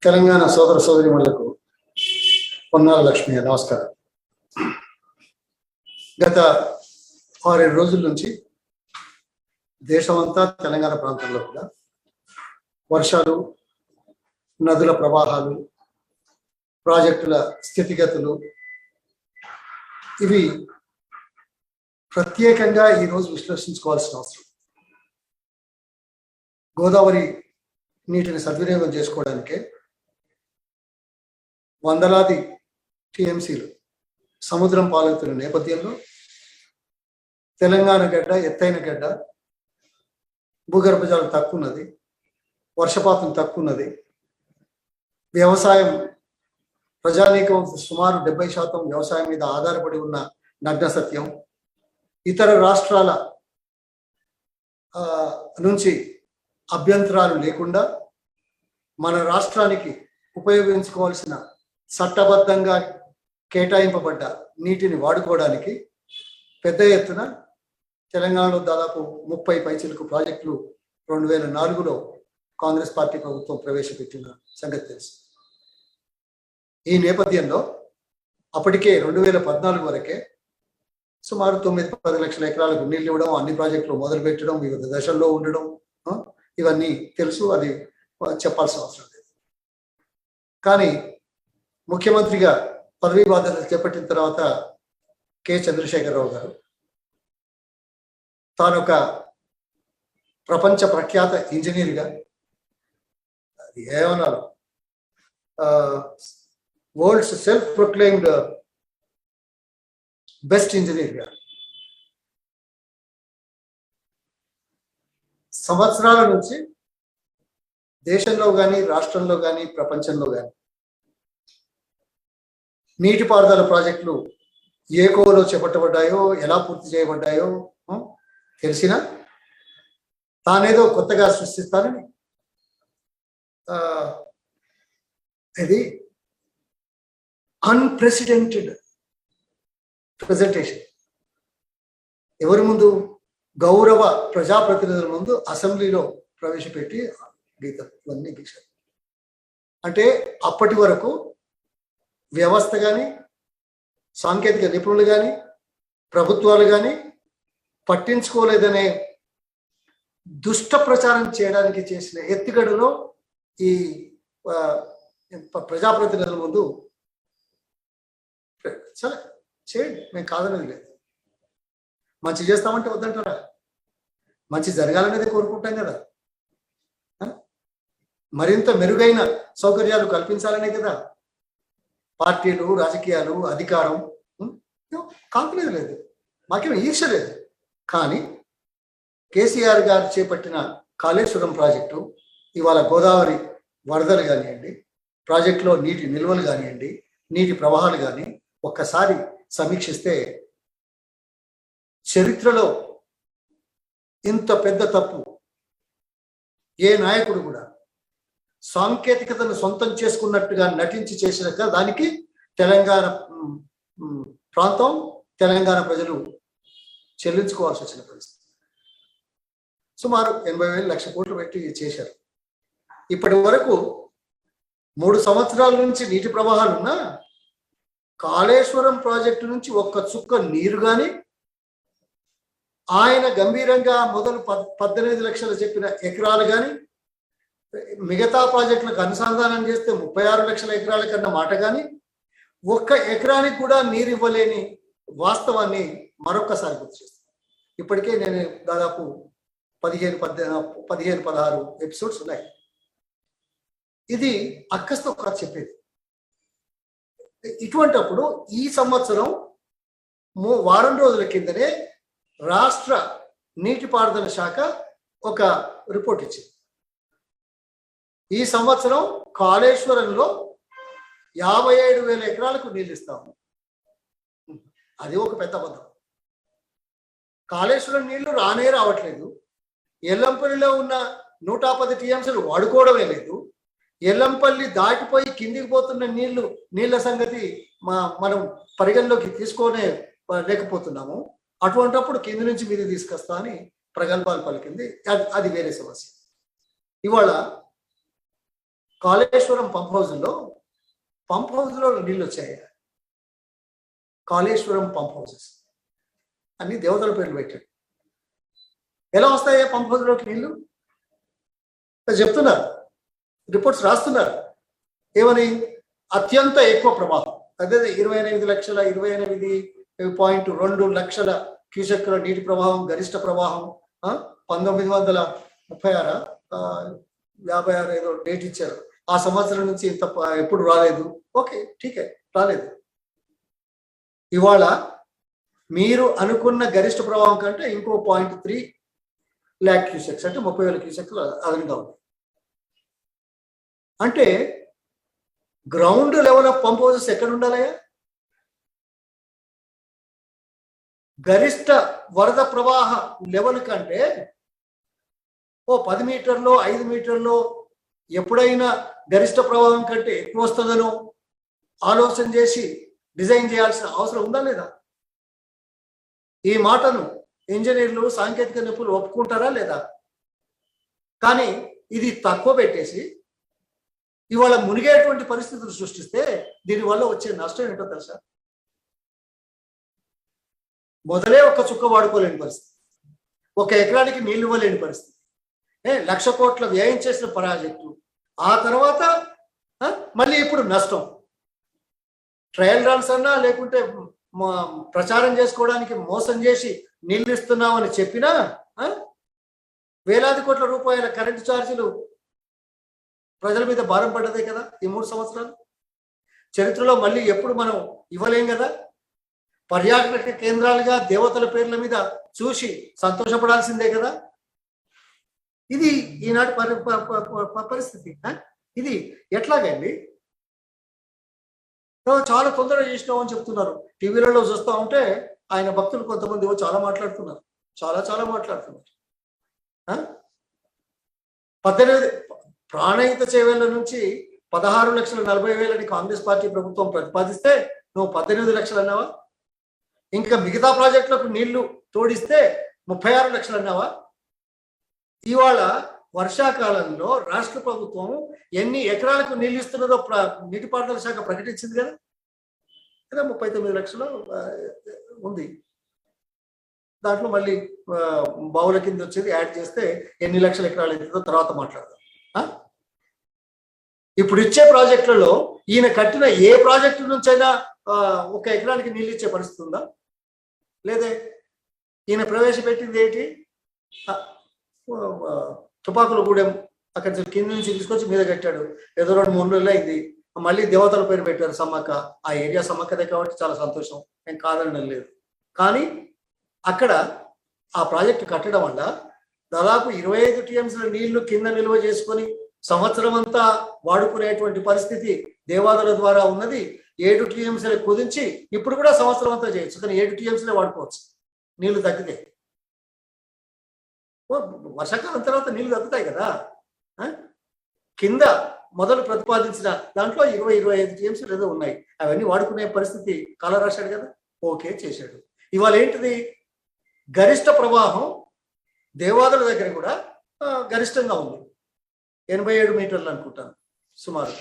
తెలంగాణ సోదర సోదరిమణులకు పొన్నాల లక్ష్మి నమస్కారం. గత 6-7 రోజుల నుంచి దేశమంతా తెలంగాణ ప్రాంతంలో కూడా వర్షాలు, నదుల ప్రవాహాలు, ప్రాజెక్టుల స్థితిగతులు ఇవి ప్రత్యేకంగా ఈరోజు విశ్లేషించుకోవాల్సిన అవసరం. గోదావరి నీటిని సద్వినియోగం చేసుకోవడానికే వందలాది టీఎంసీలు సముద్రం పాలవుతున్న నేపథ్యంలో తెలంగాణ గడ్డ ఎత్తైన గడ్డ, భూగర్భ జలం తక్కువ ఉన్నది, వర్షపాతం తక్కువ ఉన్నది, వ్యవసాయం ప్రజానీకం సుమారు 70% వ్యవసాయం మీద ఆధారపడి ఉన్న నగ్న సత్యం. ఇతర రాష్ట్రాల నుంచి అభ్యంతరాలు లేకుండా మన రాష్ట్రానికి ఉపయోగించుకోవాల్సిన చట్టబద్ధంగా కేటాయింపబడ్డ నీటిని వాడుకోవడానికి పెద్ద ఎత్తున తెలంగాణలో దాదాపు 30 పైచిలకు ప్రాజెక్టులు 2004లో కాంగ్రెస్ పార్టీ ప్రభుత్వం ప్రవేశపెట్టిన సంగతి తెలుసు. ఈ నేపథ్యంలో అప్పటికే 2014 వరకే సుమారు 9-10 లక్షల ఎకరాలకు నీళ్ళు ఇవ్వడం, అన్ని ప్రాజెక్టులు మొదలు పెట్టడం, వివిధ దశల్లో ఉండడం ఇవన్నీ తెలుసు. అది చెప్పాల్సిన అవసరం లేదు. కానీ ముఖ్యమంత్రిగా పదవీ బాధ్యతలు చేపట్టిన తర్వాత కె చంద్రశేఖరరావు గారు తాను ఒక ప్రపంచ ప్రఖ్యాత ఇంజనీర్గా, అది ఏమన్నారు, వరల్డ్స్ సెల్ఫ్ ప్రొక్లెయిమ్డ్ బెస్ట్ ఇంజనీర్గా సంవత్సరాల నుంచి దేశంలో కానీ, రాష్ట్రంలో కానీ, ప్రపంచంలో కానీ నీటిపారుదల ప్రాజెక్టులు ఏ కోవలో చేపట్టబడ్డాయో, ఎలా పూర్తి చేయబడ్డాయో తెలిసినా తానేదో కొత్తగా సృష్టిస్తానని ఇది అన్ప్రెసిడెంటెడ్ ప్రెజెంటేషన్ ఎవరి ముందు, గౌరవ ప్రజాప్రతినిధుల ముందు అసెంబ్లీలో ప్రవేశపెట్టి గీతలన్నీ గీశారు. అంటే అప్పటి వరకు వ్యవస్థ కానీ, సాంకేతిక నిపుణులు కానీ, ప్రభుత్వాలు కానీ పట్టించుకోలేదనే దుష్ట ప్రచారం చేయడానికి చేసిన ఎత్తుగడలో ఈ ప్రజాప్రతినిధుల ముందు సరే చేయండి, మేము కాదనేది లేదు. మంచి చేస్తామంటే వద్దంటారా? మంచి జరగాలనేది కోరుకుంటాం కదా. మరింత మెరుగైన సౌకర్యాలు కల్పించాలనే కదా పార్టీలు, రాజకీయాలు, అధికారం. కాంపలేదు లేదు, మాకేం ఈర్ష లేదు. కానీ కేసీఆర్ గారు చేపట్టిన కాళేశ్వరం ప్రాజెక్టు, ఇవాళ గోదావరి వరదలు కానివ్వండి, ప్రాజెక్టులో నీటి నిల్వలు కానివ్వండి, నీటి ప్రవాహాలు కానీ ఒక్కసారి సమీక్షిస్తే చరిత్రలో ఇంత పెద్ద తప్పు ఏ నాయకుడు కూడా సాంకేతికతను సొంతం చేసుకున్నట్టుగా నటించి చేసినాక దానికి తెలంగాణ ప్రాంతం, తెలంగాణ ప్రజలు చెల్లించుకోవాల్సి వచ్చిన పరిస్థితి. సుమారు 80,000 లక్ష కోట్లు పెట్టి చేశారు. ఇప్పటి వరకు 3 సంవత్సరాల నుంచి నీటి ప్రవాహాలు ఉన్నా కాళేశ్వరం ప్రాజెక్టు నుంచి ఒక్క చుక్క నీరు కానీ, ఆయన గంభీరంగా మొదలు 18 లక్షలు చెప్పిన ఎకరాలు కానీ, మిగతా ప్రాజెక్టులకు అనుసంధానం చేస్తే 36 లక్షల ఎకరాల కన్నా మాట కానీ, ఒక్క ఎకరానికి కూడా నీరు ఇవ్వలేని వాస్తవాన్ని మరొక్కసారి గుర్తు చేస్తాను. ఇప్పటికే నేను దాదాపు 15-16 ఎపిసోడ్స్ ఉన్నాయి. ఇది అక్కస్తో కథ చెప్పేది. ఇటువంటప్పుడు ఈ సంవత్సరం వారం రోజుల కిందనే రాష్ట్ర నీటిపారుదల శాఖ ఒక రిపోర్ట్ ఇచ్చింది. ఈ సంవత్సరం కాళేశ్వరంలో 57,000 ఎకరాలకు నీళ్ళు ఇస్తాము. అది ఒక పెద్ద అబద్ధం. కాళేశ్వరం నీళ్లు రావట్లేదు. ఎల్లంపల్లిలో ఉన్న 110 టీఎంసీలు వాడుకోవడమే లేదు. ఎల్లంపల్లి దాటిపోయి కిందికి పోతున్న నీళ్ల సంగతి మనం పరిగణలోకి తీసుకోనే లేకపోతున్నాము. అటువంటప్పుడు కింది నుంచి మీద తీసుకొస్తా అని ప్రగల్భాలు పలికింది. అది వేరే సమస్య. ఇవాళ కాళేశ్వరం పంప్ హౌస్లో నీళ్ళు వచ్చాయి. కాళేశ్వరం పంప్ హౌసెస్ అన్ని దేవతల పేర్లు పెట్టాడు. ఎలా వస్తాయా పంప్ హౌస్లోకి నీళ్లు చెప్తున్నారు, రిపోర్ట్స్ రాస్తున్నారు. ఏమని? అత్యంత ఎక్కువ ప్రవాహం, అదే 28,28.2 లక్షల క్యూసెక్కుల నీటి ప్రవాహం, గరిష్ట ప్రవాహం 1936 56 ఏదో డేట్ ఇచ్చారు. ఆ సంవత్సరం నుంచి ఇంత ఎప్పుడు రాలేదు. ఓకే, ఠీకే, రాలేదు. ఇవాళ మీరు అనుకున్న గరిష్ట ప్రవాహం కంటే ఇంకో 0.3 lakh క్యూసెక్స్ అంటే 30,000 క్యూసెక్లు అదనంగా ఉంది. అంటే ground level of pump houses ఎక్కడ ఉండాలయ్యా? గరిష్ట వరద ప్రవాహ లెవెల్ కంటే 10 మీటర్లో 5 మీటర్లో ఎప్పుడైనా గరిష్ట ప్రవాహం కంటే ఎక్కువ వస్తుందనో ఆలోచన చేసి డిజైన్ చేయాల్సిన అవసరం ఉందా లేదా? ఈ మాటను ఇంజనీర్లు, సాంకేతిక నిపుణులు ఒప్పుకుంటారా లేదా? కానీ ఇది తక్కువ పెట్టేసి ఇవాళ మునిగేటువంటి పరిస్థితులు సృష్టిస్తే దీనివల్ల వచ్చే నష్టం ఏంటో తెలుసా? మొదలే ఒక చుక్క వాడుకోలేని పరిస్థితి, 1 ఎకరానికి నీళ్లు ఇవ్వలేని పరిస్థితి, 1,00,000 కోట్ల వ్యయం చేసిన ప్రాజెక్టు, ఆ తర్వాత మళ్ళీ ఇప్పుడు నష్టం. ట్రయల్ రన్స్ అన్నా లేకుంటే ప్రచారం చేసుకోవడానికి మోసం చేసి నీళ్ళు ఇస్తున్నామని చెప్పినా వేలాది కోట్ల రూపాయల కరెంటు ఛార్జీలు ప్రజల మీద భారం పడ్డదే కదా ఈ 3 సంవత్సరాలు. చరిత్రలో మళ్ళీ ఎప్పుడు మనం ఇవ్వలేం కదా. పర్యాటక కేంద్రాలుగా దేవతల పేర్ల మీద చూసి సంతోషపడాల్సిందే కదా. ఇది ఈనాటి పరిస్థితి. ఇది ఎట్లాగండి? చాలా తొందరగా చేసినావు అని చెప్తున్నారు. టీవీలలో చూస్తూ ఉంటే ఆయన భక్తులు కొంతమంది చాలా మాట్లాడుతున్నారు, చాలా మాట్లాడుతున్నారు. 18 ప్రాణహిత చేవేళ్ల నుంచి 16,40,000 కాంగ్రెస్ పార్టీ ప్రభుత్వం ప్రతిపాదిస్తే నువ్వు 18 లక్షలు అన్నావా? ఇంకా మిగతా ప్రాజెక్టులకు నీళ్లు తోడిస్తే 36 లక్షలు అన్నావా? ఇవాళ వర్షాకాలంలో రాష్ట్ర ప్రభుత్వం ఎన్ని ఎకరాలకు నీళ్ళు ఇస్తున్నదో నీటిపారుదల శాఖ ప్రకటించింది కదా. 39 లక్షలు ఉంది. దాంట్లో మళ్ళీ బావుల కింద వచ్చేది యాడ్ చేస్తే ఎన్ని లక్షల ఎకరాలు అవుతుందో తర్వాత మాట్లాడదాం. ఇప్పుడు ఇచ్చే ప్రాజెక్టులలో ఈయన కట్టిన ఏ ప్రాజెక్టు నుంచైనా 1 ఎకరానికి నీళ్ళు ఇచ్చే పరిస్థితి ఉందా? లేదే. ఈయన ప్రవేశపెట్టింది ఏంటి? తుపాకుల గూడెం అక్కడి నుంచి కింద నుంచి తీసుకొచ్చి మీద కట్టాడు. ఏదో 2-3 నెలలు అయింది. మళ్ళీ దేవతల పేరు పెట్టారు సమ్మక్క. ఆ ఏరియా సమ్మక్కదే కాబట్టి చాలా సంతోషం, నేను కాదని లేదు. కానీ అక్కడ ఆ ప్రాజెక్టు కట్టడం వల్ల దాదాపు 25 టీఎంసీల నీళ్లు కింద నిల్వ చేసుకొని సంవత్సరం అంతా వాడుకునేటువంటి పరిస్థితి దేవాదుల ద్వారా ఉన్నది. 7 టీఎంసీలకు కుదించి ఇప్పుడు కూడా సంవత్సరం అంతా చేయొచ్చు, కానీ 7 టీఎంసీలే వాడుకోవచ్చు నీళ్లు తగ్గితే. వర్షాకాలం తర్వాత నీళ్లు తగ్గుతాయి కదా. కింద మొదలు ప్రతిపాదించిన దాంట్లో 20-25 టీఎంసీలు ఏదో ఉన్నాయి, అవన్నీ వాడుకునే పరిస్థితి కాల రాశాడు కదా. ఓకే, చేశాడు. ఇవాళ ఏంటిది? గరిష్ట ప్రవాహం దేవాదుల దగ్గర కూడా గరిష్టంగా ఉంది, 87 మీటర్లు అనుకుంటాను సుమారు.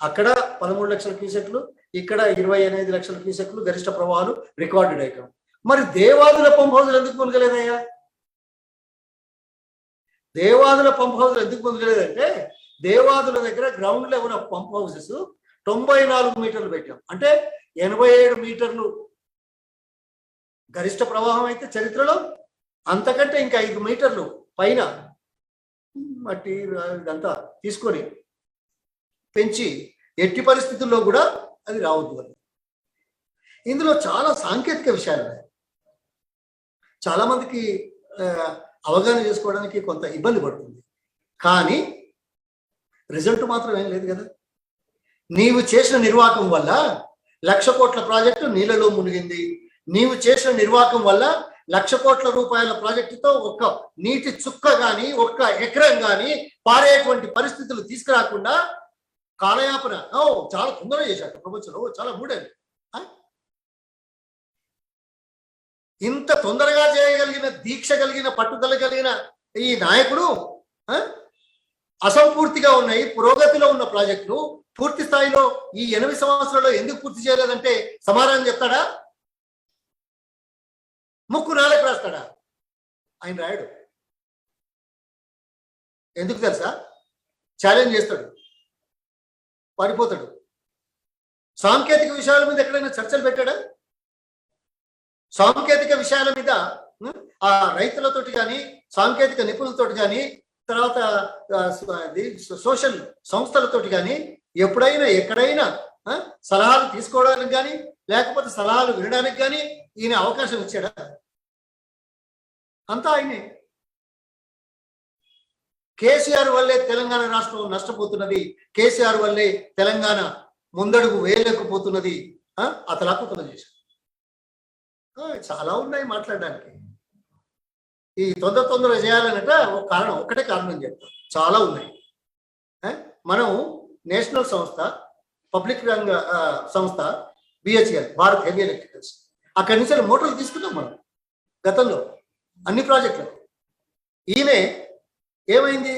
అక్కడ 13 లక్షల క్యూసెక్లు, ఇక్కడ 28 లక్షల క్యూసెక్లు గరిష్ట ప్రవాహాలు రికార్డెడ్ ఐటమ్. మరి దేవాదుల పంప్ హౌజులు ఎందుకు మునగలేదయ్యా? దేవాదుల పంప్ హౌజులు ఎందుకు మునగలేదంటే దేవాదుల దగ్గర ground level of pump houses 94 మీటర్లు పెట్టాం. అంటే 87 మీటర్లు గరిష్ట ప్రవాహం అయితే చరిత్రలో, అంతకంటే ఇంకా 5 మీటర్లు పైన మట్టి ఇదంతా తీసుకొని పెంచి ఎట్టి పరిస్థితుల్లో కూడా అది రావద్దు అని. ఇందులో చాలా సాంకేతిక విషయాలు ఉన్నాయి. చాలా మందికి అవగాహన చేసుకోవడానికి కొంత ఇబ్బంది పడుతుంది, కానీ రిజల్ట్ మాత్రం ఏం లేదు కదా. నీవు చేసిన నిర్వాహకం వల్ల 1,00,000 కోట్ల ప్రాజెక్టు నీళ్ళలో మునిగింది. నీవు చేసిన నిర్వాహకం వల్ల 1,00,000 కోట్ల రూపాయల ప్రాజెక్టుతో ఒక్క నీటి చుక్క కానీ 1 ఎకరం కానీ పారేటువంటి పరిస్థితులు తీసుకురాకుండా కాలయాపన చాలా తొందరగా చేశాడు ప్రపంచంలో. చాలా మూడేది. ఇంత తొందరగా చేయగలిగిన, దీక్ష కలిగిన, పట్టుదల కలిగిన ఈ నాయకుడు అసంపూర్తిగా ఉన్నాయి, పురోగతిలో ఉన్న ప్రాజెక్టులు పూర్తి స్థాయిలో ఈ 8 సంవత్సరాల్లో ఎందుకు పూర్తి చేయలేదంటే సమాధానం చెప్తాడా? ముక్కు నాలుగు రాస్తాడా? ఆయన రాయడు. ఎందుకు తెలుసా? ఛాలెంజ్ చేస్తాడు, పారిపోతాడు. సాంకేతిక విషయాల మీద ఎక్కడైనా చర్చలు పెట్టాడా? సాంకేతిక విషయాల మీద ఆ రైతులతోటి కానీ, సాంకేతిక నిపుణులతోటి కానీ, తర్వాత సోషల్ సంస్థలతోటి కానీ ఎప్పుడైనా ఎక్కడైనా సలహాలు తీసుకోవడానికి కానీ లేకపోతే సలహాలు వినడానికి కానీ ఈయన అవకాశం ఇచ్చాడా? అంతా ఆయనే. కేసీఆర్ వల్లే తెలంగాణ రాష్ట్రం నష్టపోతున్నది, కేసీఆర్ వల్లే తెలంగాణ ముందడుగు వేయలేకపోతున్నది, అతలాకుతలం చేశారు. చాలా ఉన్నాయి మాట్లాడడానికి. ఈ తొందర చేయాలన్నట ఒక కారణం, ఒక్కటే కారణం చెప్తాం, చాలా ఉన్నాయి. మనం నేషనల్ సంస్థ, పబ్లిక్ రంగ సంస్థ బిహెచ్ఎల్, భారత్ హెవీ ఎలక్ట్రికల్స్, అక్కడి నుంచి మోటార్లు తీసుకున్నాం మనం గతంలో అన్ని ప్రాజెక్టులు. ఈయన ఏమైంది?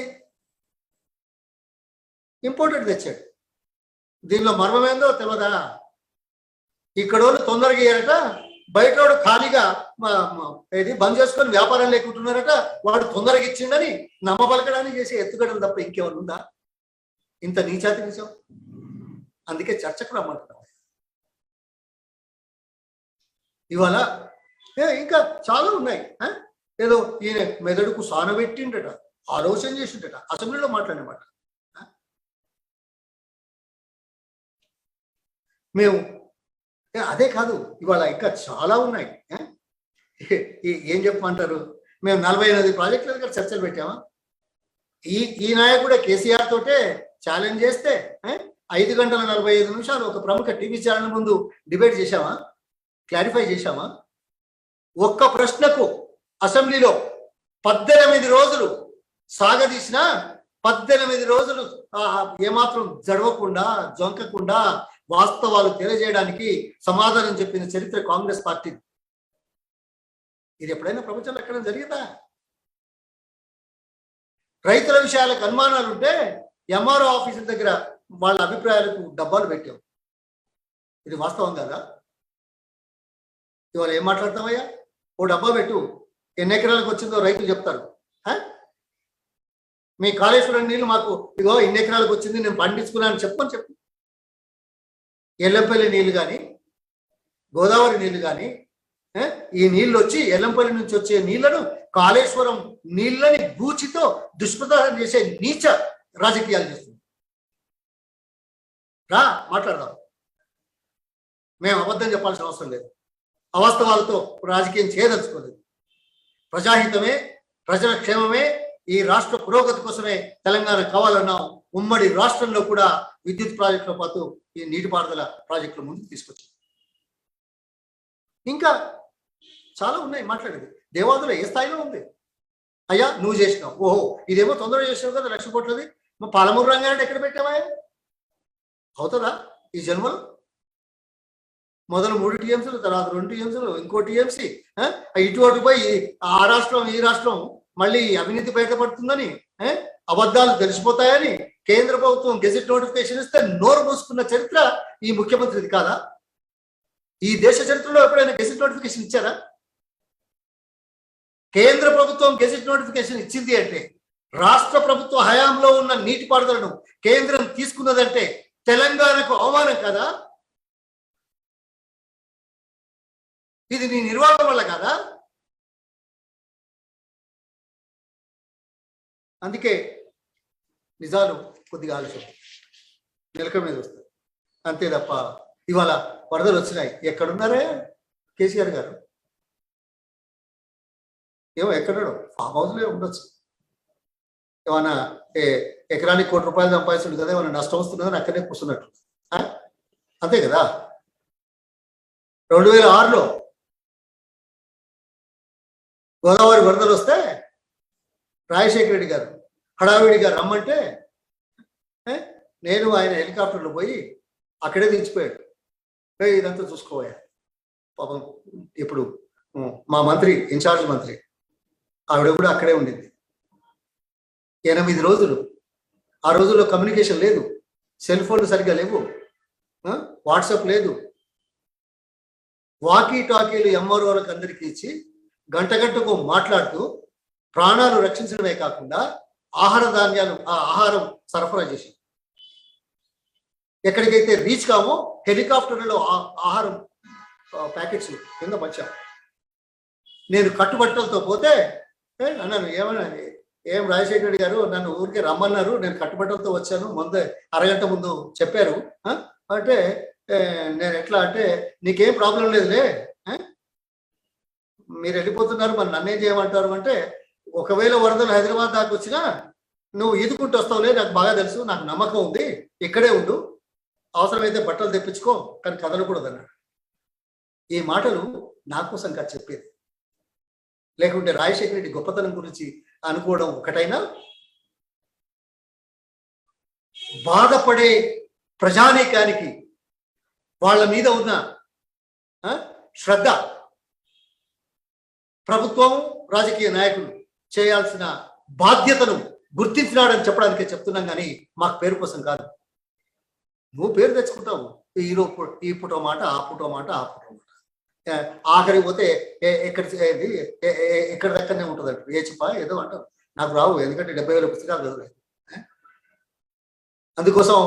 ఇంపోర్టెడ్ తెచ్చాడు. దీనిలో మర్మమేందో తెలియదా? ఇక్కడోళ్ళు తొందరగా ఇయ్యారట, బయటోడు ఖాళీగా ఇది బంద్ చేసుకొని వ్యాపారం లేకుంటున్నారట, వాడు తొందరగా ఇచ్చిండని నమ్మబలకడానికి చేసే ఎత్తుగడలు తప్ప ఇంకేమన్నా ఉందా? ఇంత నీచాతి నిజం. అందుకే చర్చకు రమ్మంటున్నాం. ఇవాళ ఇంకా చాలా ఉన్నాయి. ఏదో ఈయన మెదడుకు సానబెట్టిండట, ఆలోచన చేసిండట, అసెంబ్లీలో మాట్లాడినమాట. మేము అదే కాదు, ఇవాళ ఇంకా చాలా ఉన్నాయి. ఏం చెప్పమంటారు? మేము 48 ప్రాజెక్టుల దగ్గర చర్చలు పెట్టామా? ఈ నాయకుడే కేసీఆర్ తోటే ఛాలెంజ్ చేస్తే 5 గంటల 45 నిమిషాలు ఒక ప్రముఖ టీవీ ఛానల్ ముందు డిబేట్ చేశామా? క్లారిఫై చేశామా? ఒక్క ప్రశ్నకు అసెంబ్లీలో 18 రోజులు సాగదీసిన, 18 రోజులు ఏమాత్రం జడవకుండా జొంకకుండా వాస్తవాలు తెలియజేయడానికి సమాధానం చెప్పిన చరిత్ర కాంగ్రెస్ పార్టీ. ఇది ఎప్పుడైనా ప్రపంచంలో ఎక్కడైనా జరిగిందా? రైతుల విషయాలకు అనుమానాలు ఉంటే ఎంఆర్ఓ ఆఫీసుల దగ్గర వాళ్ళ అభిప్రాయాలకు డబ్బాలు పెట్టాం. ఇది వాస్తవం కదా? ఇవాళ ఏం మాట్లాడతామయ్యా? ఓ డబ్బా పెట్టు, ఎన్ని ఎకరాలకు వచ్చిందో రైతులు చెప్తారు. మీ కాళేశ్వరం నీళ్ళు మాకు ఇగో ఇన్ని ఎకరాలకు వచ్చింది, నేను పండించుకున్నాను చెప్పని చెప్పు. ఎల్లంపల్లి నీళ్లు కానీ, గోదావరి నీళ్లు కానీ, ఈ నీళ్ళు వచ్చి ఎల్లంపల్లి నుంచి వచ్చే నీళ్లను కాళేశ్వరం నీళ్ళని బూచితో దుష్ప్రచారం చేసే నీచ రాజకీయాలు చేస్తుంది. రా మాట్లాడదాం. మేము అబద్ధం చెప్పాల్సిన అవసరం లేదు, అవాస్తవాలతో రాజకీయం చేయదలుచుకోలేదు. ప్రజాహితమే, ప్రజల క్షేమమే, ఈ రాష్ట్ర పురోగతి కోసమే తెలంగాణ కావాలన్నాం. ఉమ్మడి రాష్ట్రంలో కూడా విద్యుత్ ప్రాజెక్టుల పాటు ఈ నీటిపారుదల ప్రాజెక్టుల ముందుకు తీసుకొచ్చింది. ఇంకా చాలా ఉన్నాయి మాట్లాడేది. దేవాదుల ఏ స్థాయిలో ఉంది? అయ్యా నువ్వు చేసినావు, ఓహో ఇదేమో తొందరగా చేసినావు కదా, 1,00,000 కోట్లది. పాలమూరు రంగారెడ్డి ఎక్కడ పెట్టావా? అవుతుందా ఈ జన్మలో? మొదలు 3 టీఎంసీలు, తర్వాత 2 టీఎంసీలు, ఇంకో టీఎంసీ, ఇటు అటు పోయి ఆ రాష్ట్రం ఈ రాష్ట్రం మళ్ళీ అవినీతి బయటపడుతుందని, అబద్ధాలు తెలిసిపోతాయని కేంద్ర ప్రభుత్వం గెజెట్ నోటిఫికేషన్ ఇస్తే నోరు మూసుకున్న చరిత్ర ఈ ముఖ్యమంత్రిది కాదా? ఈ దేశ చరిత్రలో ఎప్పుడైనా గెజెట్ నోటిఫికేషన్ ఇచ్చారా? కేంద్ర ప్రభుత్వం గెజెట్ నోటిఫికేషన్ ఇచ్చింది అంటే, రాష్ట్ర ప్రభుత్వ హయాంలో ఉన్న నీటిపారుదలను కేంద్రం తీసుకున్నదంటే తెలంగాణకు అవమానం కదా? ఇది నీ నిర్వాహకం వల్ల కాదా? అందుకే నిజాలు కొద్దిగా ఆలస్యం, నిలక మీద వస్తాయి అంతే తప్ప. ఇవాళ వరదలు వచ్చినాయి, ఎక్కడున్నారే కేసీఆర్ గారు? ఏమో ఎక్కడో ఫామ్ హౌస్లో ఉండొచ్చు. ఏమన్నా ఎకరానికి ₹1,00,00,000 సంపాదిస్తుంది కదా, ఏమన్నా నష్టం వస్తున్నదని అక్కడే కూర్చున్నట్టు, అంతే కదా? 2006లో గోదావరి వరదలు వస్తే రాజశేఖర రెడ్డి గారు హడావిడిగా రమ్మంటే నేను ఆయన హెలికాప్టర్లో పోయి అక్కడే దించిపోయాడు. ఇదంతా చూసుకోవాలి పాపం. ఇప్పుడు మా మంత్రి, ఇన్ఛార్జ్ మంత్రి ఆవిడ కూడా అక్కడే ఉండింది. 8 రోజులు ఆ రోజుల్లో కమ్యూనికేషన్ లేదు, సెల్ ఫోన్లు సరిగ్గా లేవు, వాట్సాప్ లేదు. వాకీ టాకీలు ఎంఆర్ఓలకు అందరికీ ఇచ్చి గంటకు మాట్లాడుతూ ప్రాణాలు రక్షించడమే కాకుండా ఆహారం సరఫరా చేసి ఎక్కడికైతే రీచ్ కామో హెలికాప్టర్లలో ఆహారం ప్యాకెట్స్ కింద వచ్చాం. నేను కట్టుబట్టలతో పోతే అన్నాను, ఏమన్నా ఏం రాజశేఖర రెడ్డి గారు నన్ను ఊరికే రమ్మన్నారు, నేను కట్టుబట్టలతో వచ్చాను, ముందే అరగంట ముందు చెప్పారు అంటే నేను ఎట్లా అంటే నీకేం ప్రాబ్లం లేదులే, మీరు వెళ్ళిపోతున్నారు మరి నన్నేం చేయమంటారు అంటే, ఒకవేళ వరదలు హైదరాబాద్ దాకా వచ్చినా నువ్వు ఈదుకుంటూ వస్తావులే, నాకు బాగా తెలుసు, నాకు నమ్మకం ఉంది, ఇక్కడే ఉండు, అవసరమైతే బట్టలు తెప్పించుకో, కానీ కదలకూడదు అన్నాడు. ఈ మాటలు నా కోసం కాదు చెప్పేది, లేకుంటే రాజశేఖర రెడ్డి గొప్పతనం గురించి అనుకోవడం ఒకటైనా, బాధపడే ప్రజానీకానికి వాళ్ళ మీద ఉన్న శ్రద్ధ ప్రభుత్వం రాజకీయ నాయకులు చేయాల్సిన బాధ్యతను గుర్తించినాడని చెప్పడానికే చెప్తున్నాం, కానీ మాకు పేరు కోసం కాదు. నువ్వు పేరు తెచ్చుకుంటావు, ఈ పుటో మాట ఆ పుటో మాట ఆ పుటో మాట, ఆఖరికి పోతే ఎక్కడి దగ్గరనే ఉంటుంది అంటారు, ఏ చెప్పా ఏదో అంటారు. నాకు రావు, ఎందుకంటే 70,000 పుస్తకాలు చదవలేదు. అందుకోసం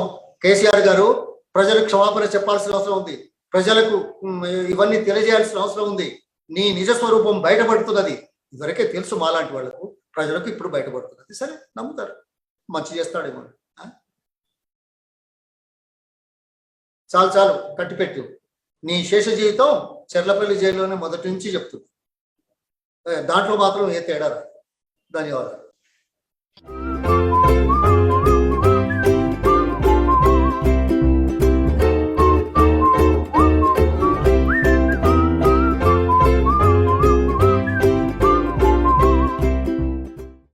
కేసీఆర్ గారు ప్రజలకు క్షమాపణ చెప్పాల్సిన అవసరం ఉంది, ప్రజలకు ఇవన్నీ తెలియజేయాల్సిన అవసరం ఉంది. నీ నిజ స్వరూపం బయటపడుతున్నది, ఇదివరకే తెలుసు మాలాంటి వాళ్లకు, ప్రజలకు ఇప్పుడు బయటపడుతున్నది. సరే నమ్ముతారు, మంచి చేస్తాడేమో. చాలు చాలు కట్టిపెట్టు, నీ శేష జీవితం చెర్లపల్లి జైల్లోనే మొదటి నుంచి చెప్తుంది, దాంట్లో మాత్రం ఏ తేడా రాదు. ధన్యవాదాలు.